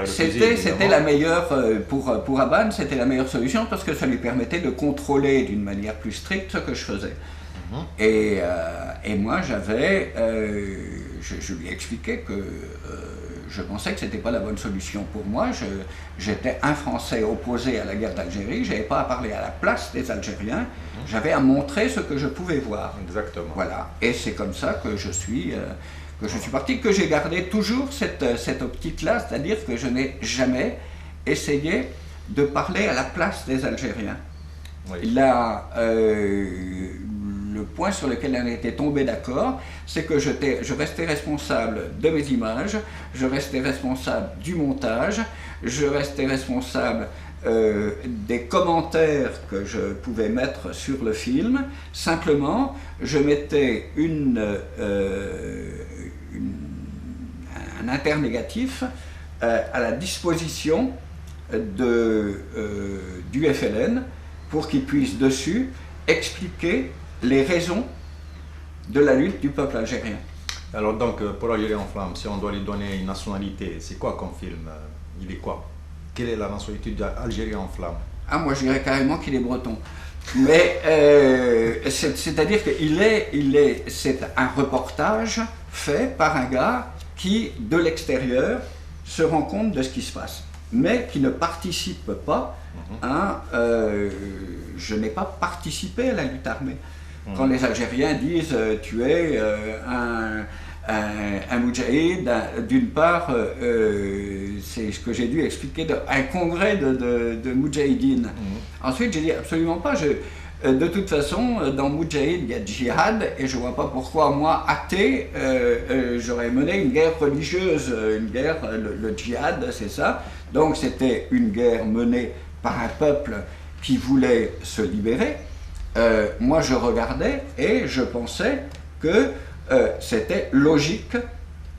S2: c'était la meilleure, pour Abban, c'était la meilleure solution parce que ça lui permettait de contrôler d'une manière plus stricte ce que je faisais. Et moi, je lui ai expliqué que je pensais que ce n'était pas la bonne solution pour moi. J'étais un Français opposé à la guerre d'Algérie, je n'avais pas à parler à la place des Algériens, j'avais à montrer ce que je pouvais voir.
S1: Exactement.
S2: Voilà, et c'est comme ça que je suis parti, que j'ai gardé toujours cette optique-là, c'est-à-dire que je n'ai jamais essayé de parler à la place des Algériens. Oui. Là, le point sur lequel on était tombé d'accord, c'est que je restais responsable de mes images, je restais responsable du montage, je restais responsable des commentaires que je pouvais mettre sur le film. Simplement, je mettais un internégatif à la disposition du FLN pour qu'il puisse dessus expliquer les raisons de la lutte du peuple algérien.
S1: Alors donc, pour Algérie en flammes, si on doit lui donner une nationalité, c'est quoi comme film? Il est quoi? Quelle est la nationalité d'Algérie en flammes?
S2: Ah, moi je dirais carrément qu'il est breton. Mais c'est-à-dire que c'est un reportage fait par un gars qui, de l'extérieur, se rend compte de ce qui se passe, mais qui ne participe pas à... je n'ai pas participé à la lutte armée. Quand les Algériens disent tu es un moudjahid, d'une part, c'est ce que j'ai dû expliquer, un congrès de moudjahidines. Ensuite, j'ai dit absolument pas. De toute façon, dans Moudjahid, il y a djihad, et je ne vois pas pourquoi, moi, athée, j'aurais mené une guerre religieuse, une guerre, le djihad, c'est ça. Donc c'était une guerre menée par un peuple qui voulait se libérer. Moi, je regardais et je pensais que c'était logique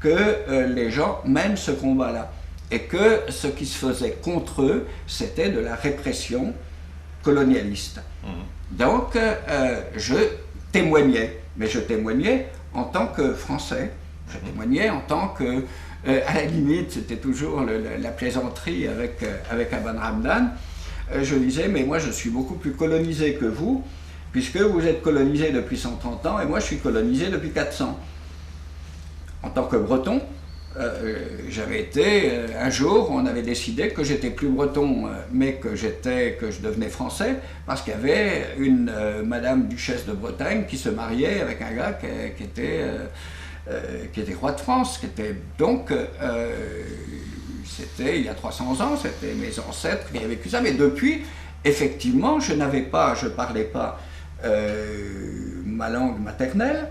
S2: que les gens mènent ce combat-là, et que ce qui se faisait contre eux, c'était de la répression colonialiste. Donc, je témoignais, mais je témoignais en tant que Français, je témoignais en tant que, à la limite, c'était toujours la plaisanterie avec Abban Ramdan, je disais, mais moi je suis beaucoup plus colonisé que vous, puisque vous êtes colonisé depuis 130 ans et moi je suis colonisé depuis 400. En tant que breton, j'avais été, un jour, on avait décidé que j'étais plus breton, mais que je devenais français, parce qu'il y avait une madame duchesse de Bretagne qui se mariait avec un gars qui était roi de France, donc c'était il y a 300 ans, c'était mes ancêtres qui avaient vécu ça, mais depuis, effectivement, je parlais pas ma langue maternelle,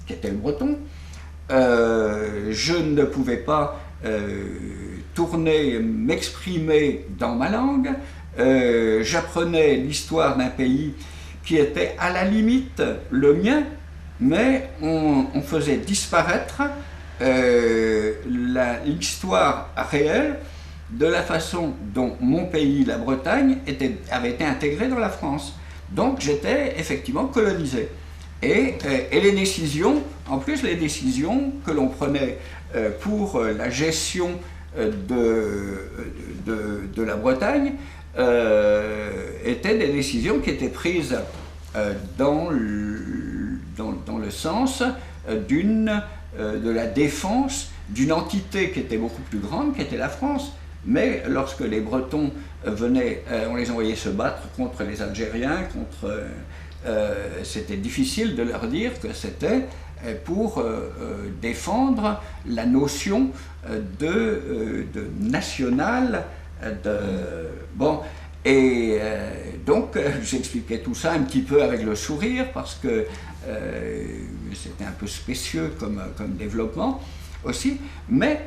S2: qui était le breton. Je ne pouvais pas m'exprimer dans ma langue. J'apprenais l'histoire d'un pays qui était à la limite le mien, mais on faisait disparaître l'histoire réelle de la façon dont mon pays, la Bretagne, avait été intégré dans la France. Donc j'étais effectivement colonisé. Et les décisions, en plus les décisions que l'on prenait pour la gestion de la Bretagne étaient des décisions qui étaient prises dans le sens de la défense d'une entité qui était beaucoup plus grande, qui était la France. Mais lorsque les Bretons venaient, on les envoyait se battre contre les Algériens, c'était difficile de leur dire que c'était pour défendre la notion de national. Bon, et donc j'expliquais tout ça un petit peu avec le sourire parce que c'était un peu spécieux comme développement aussi, mais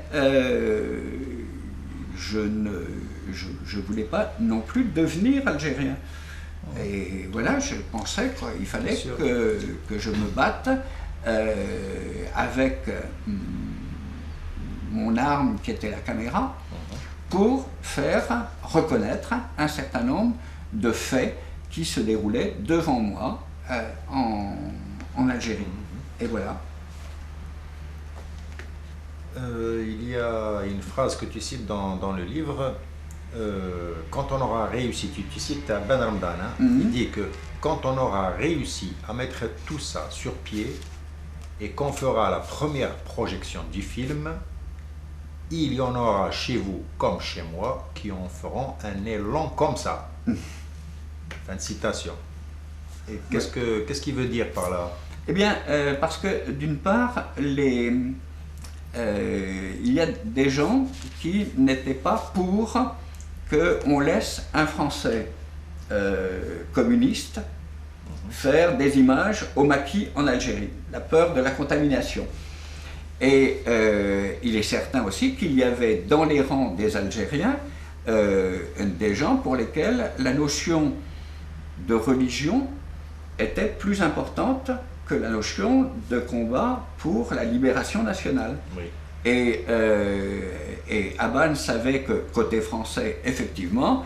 S2: je ne voulais pas non plus devenir algérien. Et voilà, je pensais qu'il fallait que je me batte avec mon arme qui était la caméra pour faire reconnaître un certain nombre de faits qui se déroulaient devant moi en Algérie. Et voilà.
S1: Il y a une phrase que tu cites dans le livre, quand on aura réussi, tu cites Ben Ramdan, hein, il dit que quand on aura réussi à mettre tout ça sur pied et qu'on fera la première projection du film, il y en aura chez vous comme chez moi qui en feront un élan comme ça. Fin de citation. Et qu'est-ce qu'il veut dire par là?
S2: Eh bien, parce que d'une part, il y a des gens qui n'étaient pas pour qu'on laisse un Français communiste faire des images au maquis en Algérie, la peur de la contamination. Et il est certain aussi qu'il y avait dans les rangs des Algériens des gens pour lesquels la notion de religion était plus importante que la notion de combat pour la libération nationale.
S1: Oui. Et
S2: Abane savait que côté français, effectivement,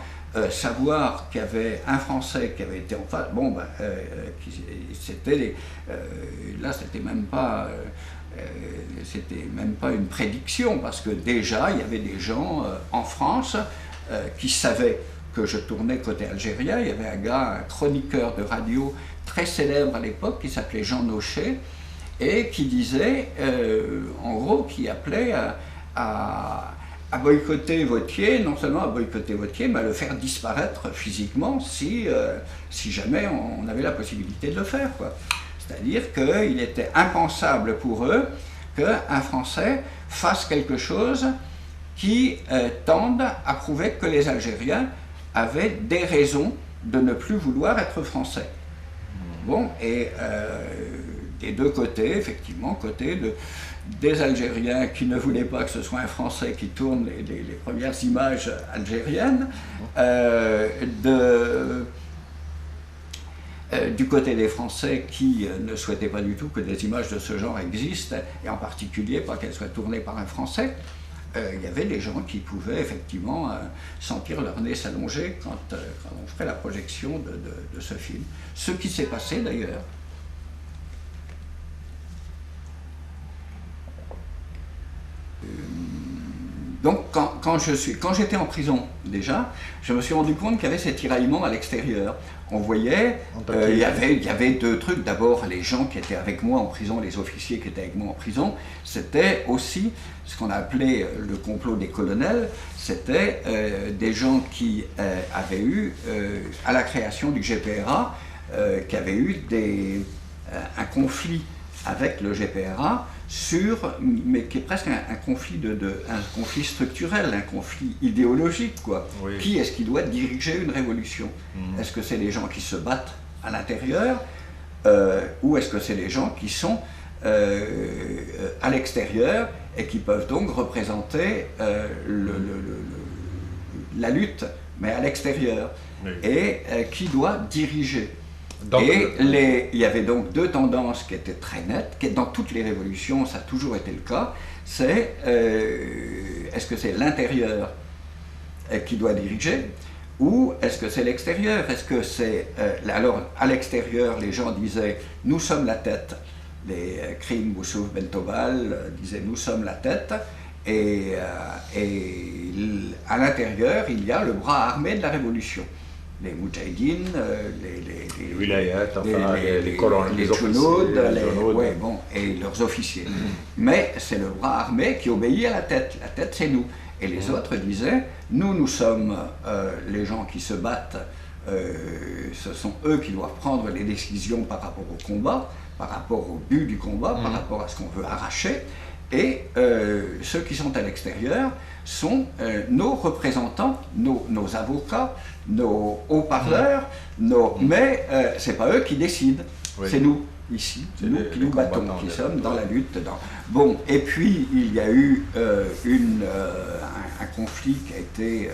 S2: savoir qu'il y avait un Français qui avait été en face, bon, ben, là c'était même pas une prédiction, parce que déjà il y avait des gens en France qui savaient que je tournais côté algérien. Il y avait un gars, un chroniqueur de radio très célèbre à l'époque qui s'appelait Jean Nochet et qui disait, en gros, qui appelait à boycotter Vauthier, non seulement à boycotter Vauthier, mais à le faire disparaître physiquement si jamais on avait la possibilité de le faire, quoi. C'est-à-dire qu'il était impensable pour eux qu'un Français fasse quelque chose qui tende à prouver que les Algériens avaient des raisons de ne plus vouloir être Français. Bon, et des deux côtés, effectivement, côté des Algériens qui ne voulaient pas que ce soit un Français qui tourne les premières images algériennes, du côté des Français qui ne souhaitaient pas du tout que des images de ce genre existent, et en particulier pas qu'elles soient tournées par un Français. Il y avait des gens qui pouvaient effectivement sentir leur nez s'allonger quand on ferait la projection de ce film. Ce qui s'est passé d'ailleurs. Donc quand j'étais en prison déjà, je me suis rendu compte qu'il y avait ces tiraillements à l'extérieur. On voyait, il y avait deux trucs. D'abord, les gens qui étaient avec moi en prison, les officiers qui étaient avec moi en prison, c'était aussi ce qu'on a appelé le complot des colonels. C'était des gens qui avaient eu, à la création du GPRA, qui avaient eu un conflit avec le GPRA, mais qui est presque un conflit un conflit structurel, un conflit idéologique, quoi. Oui. Qui est-ce qui doit diriger une révolution? Est-ce que c'est les gens qui se battent à l'intérieur, ou est-ce que c'est les gens qui sont à l'extérieur et qui peuvent donc représenter la lutte, mais à l'extérieur, oui. Et qui doit diriger? Donc, il y avait donc deux tendances qui étaient très nettes, qui dans toutes les révolutions, ça a toujours été le cas, c'est est-ce que c'est l'intérieur qui doit diriger, ou est-ce que c'est l'extérieur? Est-ce que c'est... alors, à l'extérieur, les gens disaient « nous sommes la tête ». Les Krim, Boussouf, Bentobal disaient « nous sommes la tête ». Et à l'intérieur, il y a le bras armé de la révolution. Les Moudjahidines, les
S1: wilayat, les colons,
S2: les Junouds, et leurs officiers. Mais c'est le bras armé qui obéit à la tête. La tête, c'est nous. Et les autres disaient, nous sommes les gens qui se battent, ce sont eux qui doivent prendre les décisions par rapport au combat, par rapport au but du combat, par rapport à ce qu'on veut arracher. Et ceux qui sont à l'extérieur sont nos représentants, nos avocats, nos haut-parleurs, mais ce n'est pas eux qui décident, c'est nous, ici, nous qui nous battons, qui sommes dans la lutte. Bon, et puis il y a eu un conflit qui a été,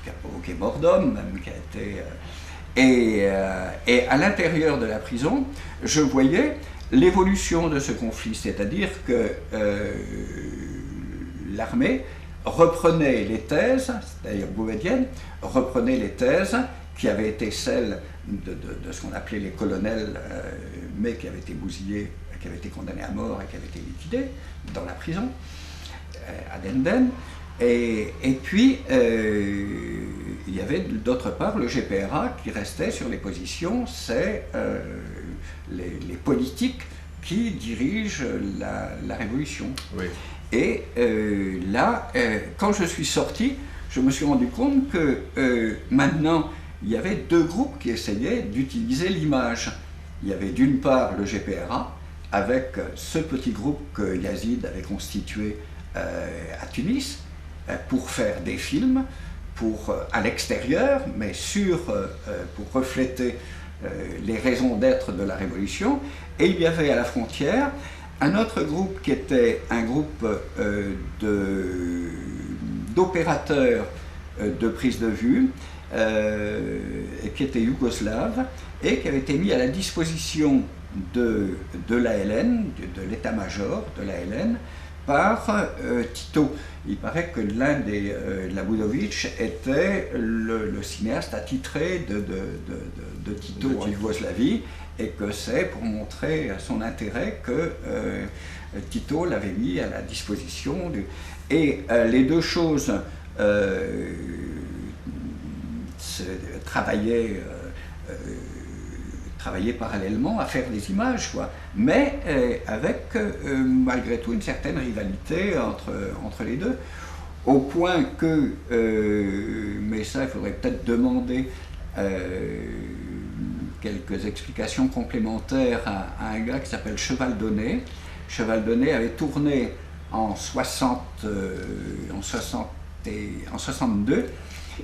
S2: qui a provoqué mort d'homme, même, qui a été... et à l'intérieur de la prison, je voyais l'évolution de ce conflit, c'est-à-dire que l'armée reprenait les thèses, c'est-à-dire Boumedienne, reprenait les thèses qui avaient été celles de ce qu'on appelait les colonels, mais qui avaient été bousillés, qui avaient été condamnés à mort et qui avaient été liquidés dans la prison, à Denden. Et puis, il y avait d'autre part le GPRA qui restait sur les positions, c'est les politiques qui dirigent la révolution. Oui. Et là, quand je suis sorti, je me suis rendu compte que maintenant, il y avait deux groupes qui essayaient d'utiliser l'image. Il y avait d'une part le GPRA, avec ce petit groupe que Yazid avait constitué à Tunis, pour faire des films, à l'extérieur, mais pour refléter les raisons d'être de la révolution. Et il y avait à la frontière un autre groupe qui était un groupe d'opérateurs de prise de vue, qui était yougoslave et qui avait été mis à la disposition de l'ALN, de l'état-major de l'ALN, par Tito. Il paraît que l'un des Labudovic était le cinéaste attitré de Tito en Yougoslavie, et que c'est pour montrer son intérêt que Tito l'avait mis à la disposition. Et les deux choses travaillaient parallèlement à faire des images, quoi. Mais avec malgré tout une certaine rivalité entre les deux, au point que, mais ça il faudrait peut-être demander quelques explications complémentaires à un gars qui s'appelle Cheval Donné. Cheval Donné avait tourné en 62,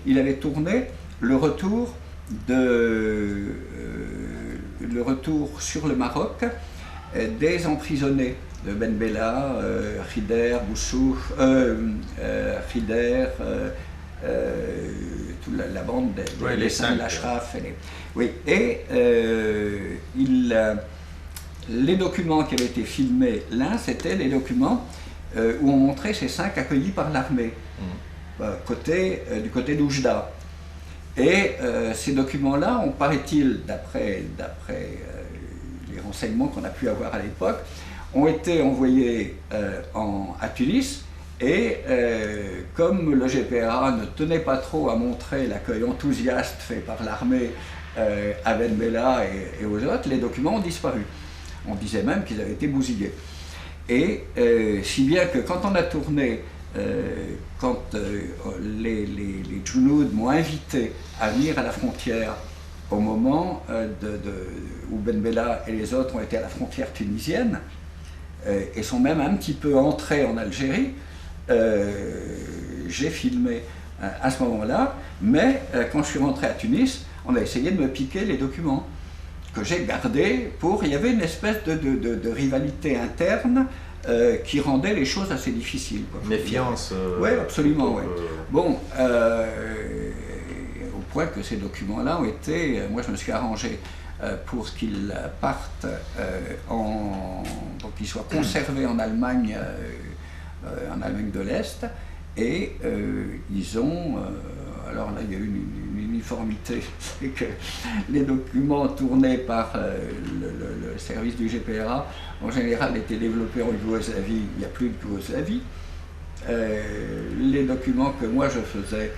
S2: il avait tourné le retour sur le Maroc des emprisonnés de Ben Bella, Khider, Boussouf, Khider, toute la bande des cinq l'Ashraf. Oui, et les documents qui avaient été filmés, l'un c'était les documents où on montrait ces 5 accueillis par l'armée, du côté d'Oujda. Et ces documents-là, on paraît-il, d'après les renseignements qu'on a pu avoir à l'époque, ont été envoyés à Tunis, et comme le GPRA ne tenait pas trop à montrer l'accueil enthousiaste fait par l'armée à Ben Bella et aux autres, les documents ont disparu. On disait même qu'ils avaient été bousillés. Et si bien que quand on a tourné, quand les Junouds m'ont invité à venir à la frontière au moment où Ben Bella et les autres ont été à la frontière tunisienne, et sont même un petit peu entrés en Algérie, j'ai filmé à ce moment-là, mais quand je suis rentré à Tunis, on a essayé de me piquer les documents que j'ai gardés il y avait une espèce de rivalité interne qui rendait les choses assez difficiles.
S1: Méfiance.
S2: Oui, absolument. Ouais. Bon, au point que ces documents-là ont été, moi je me suis arrangé pour qu'ils partent, pour qu'ils soient conservés en Allemagne de l'Est, Et ils ont... alors là, il y a une uniformité, c'est que les documents tournés par le service du GPRA, en général, étaient développés en Yougoslavie. Il n'y a plus de Yougoslavie. Les documents que moi je faisais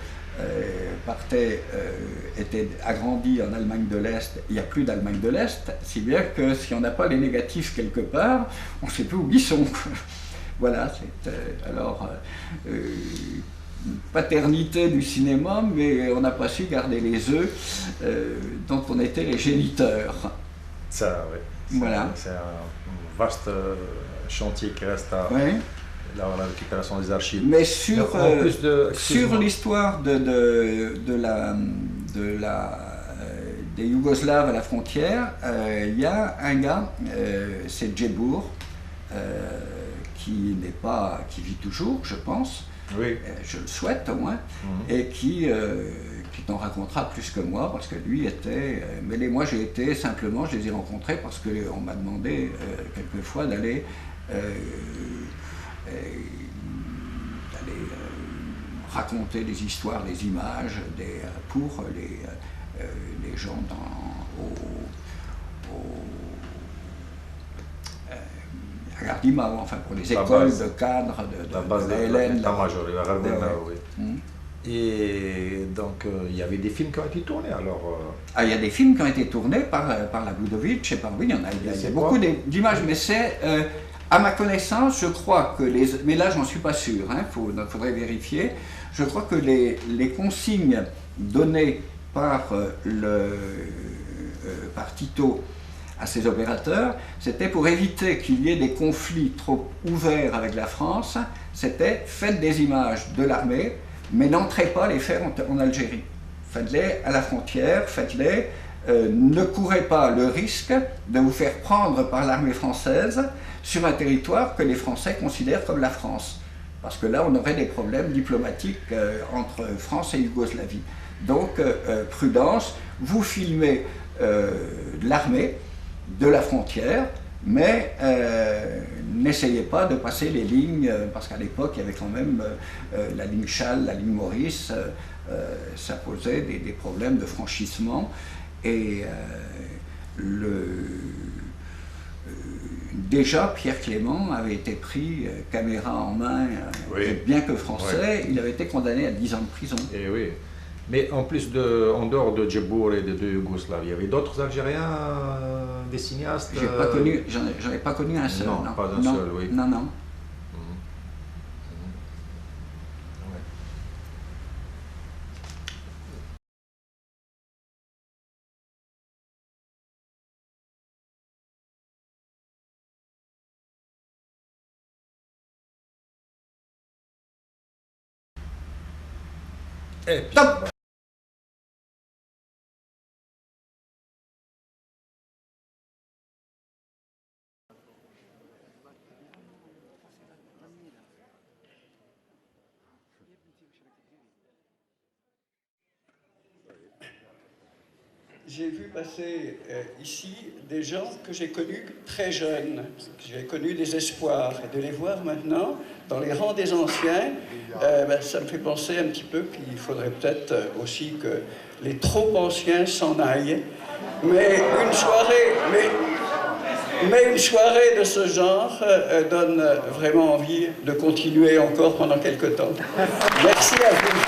S2: étaient agrandis en Allemagne de l'Est. Il n'y a plus d'Allemagne de l'Est, si bien que si on n'a pas les négatifs quelque part, on ne sait plus où ils sont. Voilà, c'est alors paternité du cinéma, mais on n'a pas su garder les œufs dont on était les géniteurs.
S1: Ça, oui.
S2: Voilà.
S1: C'est un vaste chantier qui reste à la récupération des archives.
S2: Mais sur l'histoire des Yougoslaves à la frontière, il y a un gars, c'est Djebour, qui vit toujours, je pense.
S1: Oui.
S2: Je le souhaite au moins, et qui t'en racontera plus que moi, parce que lui était... mais moi j'ai été simplement, je les ai rencontrés parce qu'on m'a demandé quelquefois d'aller raconter des histoires, des images pour les gens à Gardimao, enfin pour les écoles de cadres de la Hélène.
S1: Et donc il y avait des films qui ont été tournés alors
S2: il y a des films qui ont été tournés par la Budovic et par oui, il y a beaucoup d'images, mais c'est à ma connaissance, je crois que mais là j'en suis pas sûr, faudrait vérifier, je crois que les consignes données par Tito à ses opérateurs, c'était pour éviter qu'il y ait des conflits trop ouverts avec la France, c'était faites des images de l'armée, mais n'entrez pas les faire en Algérie. Faites-les à la frontière, faites-les, ne courez pas le risque de vous faire prendre par l'armée française sur un territoire que les Français considèrent comme la France. Parce que là, on aurait des problèmes diplomatiques entre France et Yougoslavie. Donc, prudence, vous filmez l'armée de la frontière, mais n'essayez pas de passer les lignes, parce qu'à l'époque, il y avait quand même la ligne Châle, la ligne Maurice, ça posait des problèmes de franchissement. Et déjà, Pierre Clément avait été pris caméra en main, et bien que français, il avait été condamné à 10 ans de prison.
S1: Et oui. Mais en plus en dehors de Djebour et de Yougoslav, il y avait d'autres Algériens, des cinéastes.
S2: J'en ai pas connu un seul.
S1: Non, pas un seul, oui.
S2: Non, non.
S1: Et puis,
S2: Top. J'ai vu passer ici des gens que j'ai connus très jeunes, j'ai connu des espoirs, et de les voir maintenant dans les rangs des anciens, ça me fait penser un petit peu qu'il faudrait peut-être aussi que les trop anciens s'en aillent, mais une soirée de ce genre donne vraiment envie de continuer encore pendant quelque temps. Merci à vous.